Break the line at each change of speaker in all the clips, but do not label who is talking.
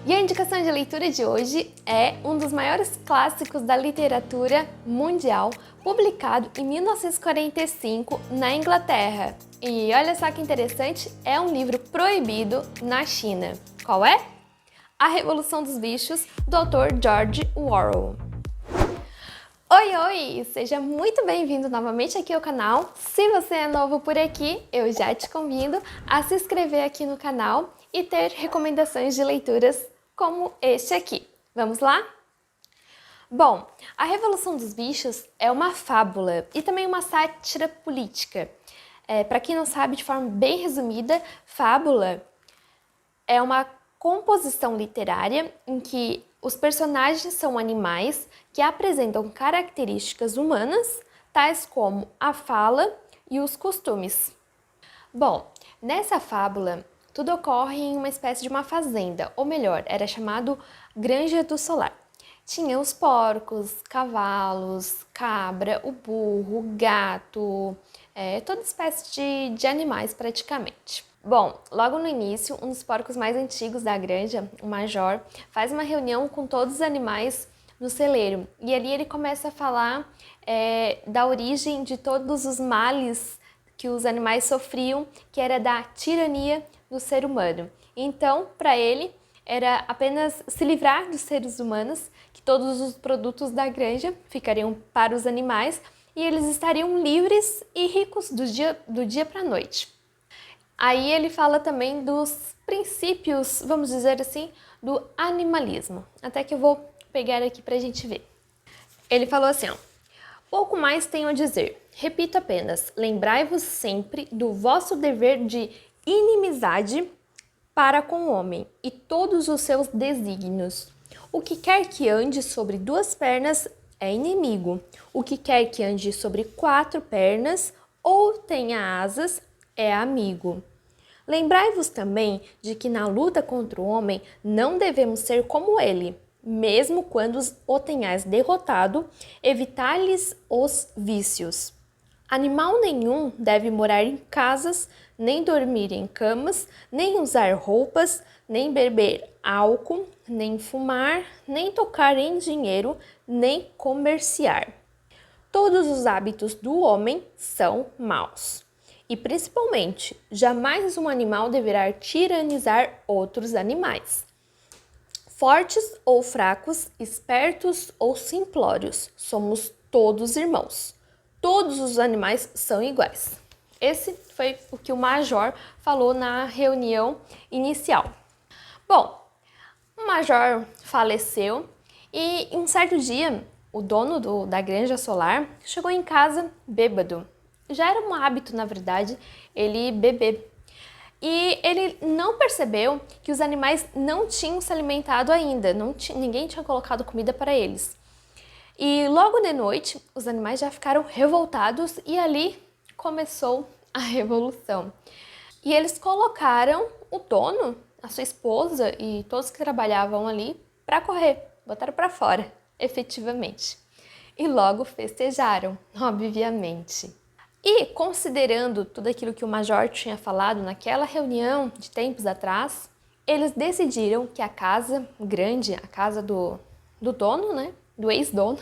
E a indicação de leitura de hoje é um dos maiores clássicos da literatura mundial, publicado em 1945 na Inglaterra. E olha só que interessante, é um livro proibido na China. Qual é? A Revolução dos Bichos, do autor George Orwell. Oi! Seja muito bem-vindo novamente aqui ao canal. Se você é novo por aqui, eu já te convido a se inscrever aqui no canal e ter recomendações de leituras como este aqui. Vamos lá? Bom, A Revolução dos Bichos é uma fábula e também uma sátira política. Para quem não sabe, de forma bem resumida, fábula é uma composição literária em que os personagens são animais que apresentam características humanas, tais como a fala e os costumes. Bom, nessa fábula, tudo ocorre em uma espécie de uma fazenda, ou melhor, era chamado Granja do Solar. Tinha os porcos, cavalos, cabra, o burro, o gato, toda espécie de animais praticamente. Bom, logo no início, um dos porcos mais antigos da granja, o Major, faz uma reunião com todos os animais no celeiro. E ali ele começa a falar da origem de todos os males que os animais sofriam, que era da tirania do ser humano. Então, para ele, era apenas se livrar dos seres humanos, que todos os produtos da granja ficariam para os animais e eles estariam livres e ricos do dia para a noite. Aí ele fala também dos princípios, vamos dizer assim, do animalismo. Até que eu vou pegar aqui pra gente ver. Ele falou assim, ó: pouco mais tenho a dizer. Repito apenas, lembrai-vos sempre do vosso dever de inimizade para com o homem e todos os seus desígnios. O que quer que ande sobre duas pernas é inimigo. O que quer que ande sobre quatro pernas ou tenha asas é amigo. Lembrai-vos também de que na luta contra o homem não devemos ser como ele. Mesmo quando o tenhais derrotado, evitar-lhes os vícios. Animal nenhum deve morar em casas, nem dormir em camas, nem usar roupas, nem beber álcool, nem fumar, nem tocar em dinheiro, nem comerciar. Todos os hábitos do homem são maus. E principalmente, jamais um animal deverá tiranizar outros animais. Fortes ou fracos, espertos ou simplórios, somos todos irmãos. Todos os animais são iguais. Esse foi o que o Major falou na reunião inicial. Bom, o Major faleceu e um certo dia o dono da Granja Solar chegou em casa bêbado. Já era um hábito, na verdade, ele beber. E ele não percebeu que os animais não tinham se alimentado ainda, ninguém tinha colocado comida para eles. E logo de noite, os animais já ficaram revoltados e ali começou a revolução. E eles colocaram o dono, a sua esposa e todos que trabalhavam ali para correr, botaram para fora, efetivamente. E logo festejaram, obviamente. E considerando tudo aquilo que o Major tinha falado naquela reunião de tempos atrás, eles decidiram que a casa grande, a casa do dono, né, do ex-dono,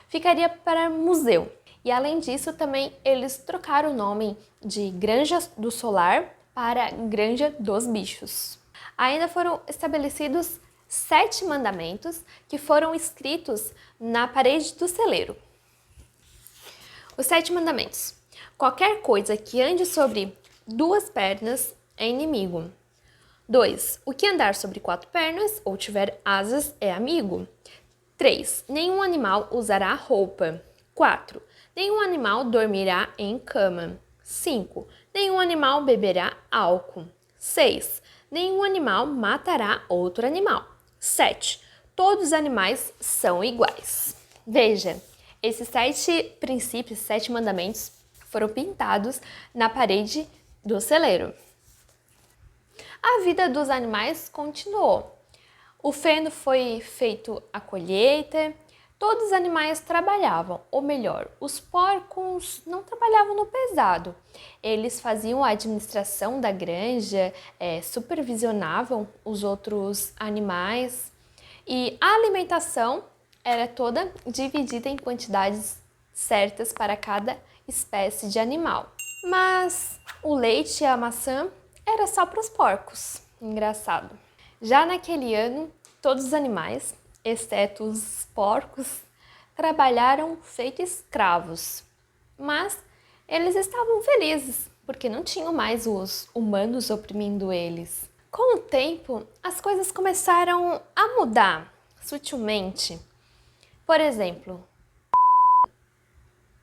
ficaria para museu. E além disso, também eles trocaram o nome de Granja do Solar para Granja dos Bichos. Ainda foram estabelecidos 7 mandamentos que foram escritos na parede do celeiro. Os 7 mandamentos. Qualquer coisa que ande sobre duas pernas é inimigo. 2. O que andar sobre 4 pernas ou tiver asas é amigo. 3. Nenhum animal usará roupa. 4. Nenhum animal dormirá em cama. 5. Nenhum animal beberá álcool. 6. Nenhum animal matará outro animal. 7. Todos os animais são iguais. Veja, esses 7 princípios, 7 mandamentos foram pintados na parede do celeiro. A vida dos animais continuou. O feno foi feito a colheita, Todos os animais trabalhavam, ou melhor, os porcos não trabalhavam no pesado. Eles faziam a administração da granja, supervisionavam os outros animais e a alimentação era toda dividida em quantidades certas para cada espécie de animal. Mas o leite e a maçã era só para os porcos. Engraçado. Já naquele ano, todos os animais, exceto os porcos, trabalharam feito escravos. Mas eles estavam felizes, porque não tinham mais os humanos oprimindo eles. Com o tempo, as coisas começaram a mudar sutilmente. Por exemplo,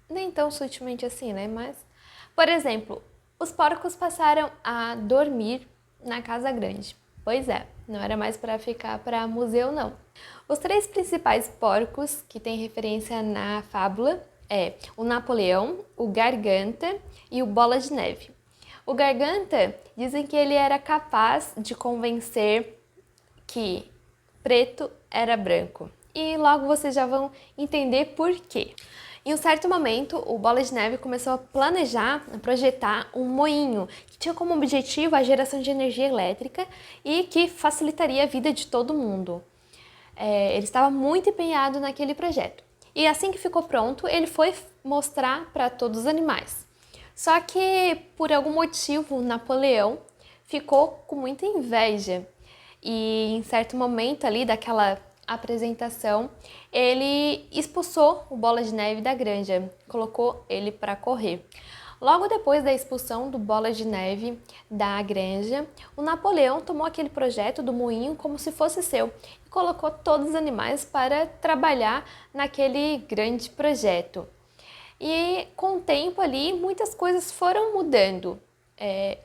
nem tão sutilmente assim, né? Mas, por exemplo, os porcos passaram a dormir na casa grande. Pois é, não era mais para ficar para museu, não. Os 3 principais porcos que têm referência na fábula é o Napoleão, o Garganta e o Bola de Neve. O Garganta, dizem que ele era capaz de convencer que preto era branco. E logo vocês já vão entender por quê. Em um certo momento, o Bola de Neve começou a planejar, a projetar um moinho que tinha como objetivo a geração de energia elétrica e que facilitaria a vida de todo mundo. Ele estava muito empenhado naquele projeto. E assim que ficou pronto, ele foi mostrar para todos os animais. Só que, por algum motivo, Napoleão ficou com muita inveja. E em certo momento ali daquela apresentação, ele expulsou o Bola de Neve da granja, colocou ele para correr. Logo depois da expulsão do Bola de Neve da granja, o Napoleão tomou aquele projeto do moinho como se fosse seu e colocou todos os animais para trabalhar naquele grande projeto. E com o tempo ali, muitas coisas foram mudando.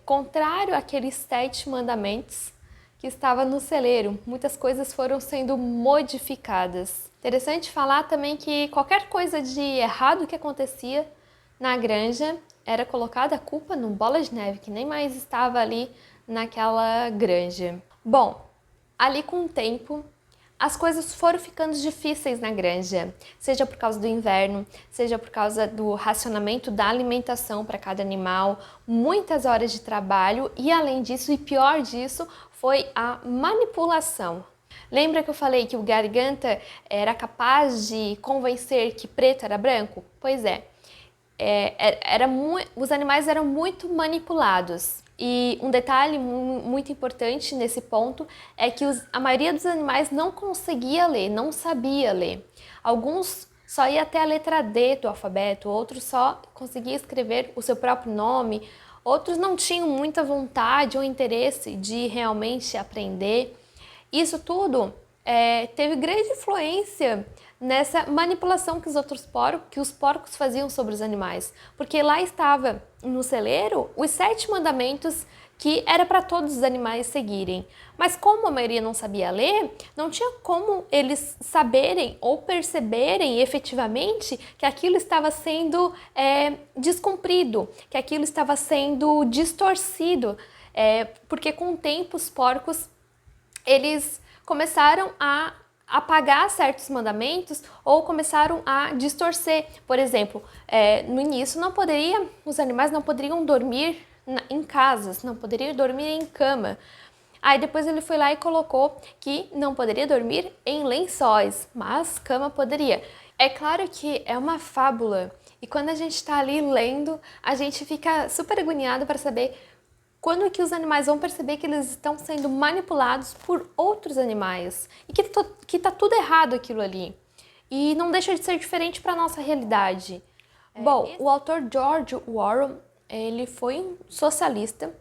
Contrário àqueles 7 mandamentos que estava no celeiro, muitas coisas foram sendo modificadas. Interessante falar também que qualquer coisa de errado que acontecia na granja era colocada a culpa no Bola de Neve, que nem mais estava ali naquela granja. Bom, ali com o tempo, as coisas foram ficando difíceis na granja, seja por causa do inverno, seja por causa do racionamento da alimentação para cada animal, muitas horas de trabalho e, além disso, e pior disso, foi a manipulação. Lembra que eu falei que o Garganta era capaz de convencer que preto era branco? Pois é, os animais eram muito manipulados. E um detalhe muito importante nesse ponto é que a maioria dos animais não conseguia ler, não sabia ler. Alguns só ia até a letra D do alfabeto, outros só conseguiam escrever o seu próprio nome, outros não tinham muita vontade ou interesse de realmente aprender. Isso tudo teve grande influência nessa manipulação que os porcos faziam sobre os animais, porque lá estava no celeiro os 7 mandamentos que era para todos os animais seguirem. Mas como a maioria não sabia ler, não tinha como eles saberem ou perceberem efetivamente que aquilo estava sendo descumprido, que aquilo estava sendo distorcido, porque com o tempo os porcos eles começaram a apagar certos mandamentos ou começaram a distorcer. Por exemplo, no início os animais não poderiam dormir em casas, não poderiam dormir em cama. Aí depois ele foi lá e colocou que não poderia dormir em lençóis, mas cama poderia. É claro que é uma fábula e quando a gente está ali lendo, a gente fica super agoniado para saber quando que os animais vão perceber que eles estão sendo manipulados por outros animais e que tá tudo errado aquilo ali. E não deixa de ser diferente para a nossa realidade. Bom, o autor George Orwell, ele foi um socialista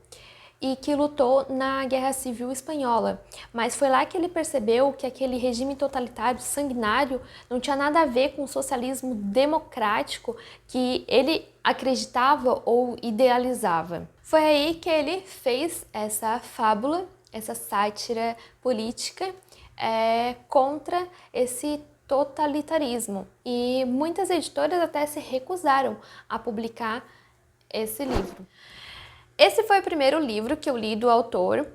e que lutou na Guerra Civil Espanhola. Mas foi lá que ele percebeu que aquele regime totalitário, sanguinário, não tinha nada a ver com o socialismo democrático que ele acreditava ou idealizava. Foi aí que ele fez essa fábula, essa sátira política contra esse totalitarismo. E muitas editoras até se recusaram a publicar esse livro. Esse foi o primeiro livro que eu li do autor,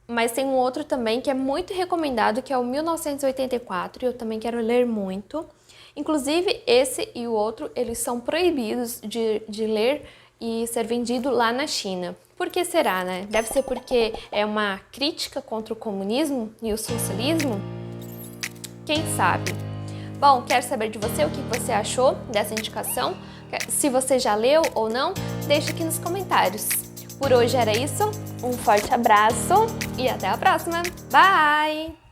mas tem um outro também que é muito recomendado, que é o 1984, e eu também quero ler muito. Inclusive, esse e o outro, eles são proibidos de ler e ser vendido lá na China. Por que será, né? Deve ser porque é uma crítica contra o comunismo e o socialismo? Quem sabe? Bom, quero saber de você o que você achou dessa indicação. Se você já leu ou não, deixa aqui nos comentários. Por hoje era isso, um forte abraço e até a próxima. Bye!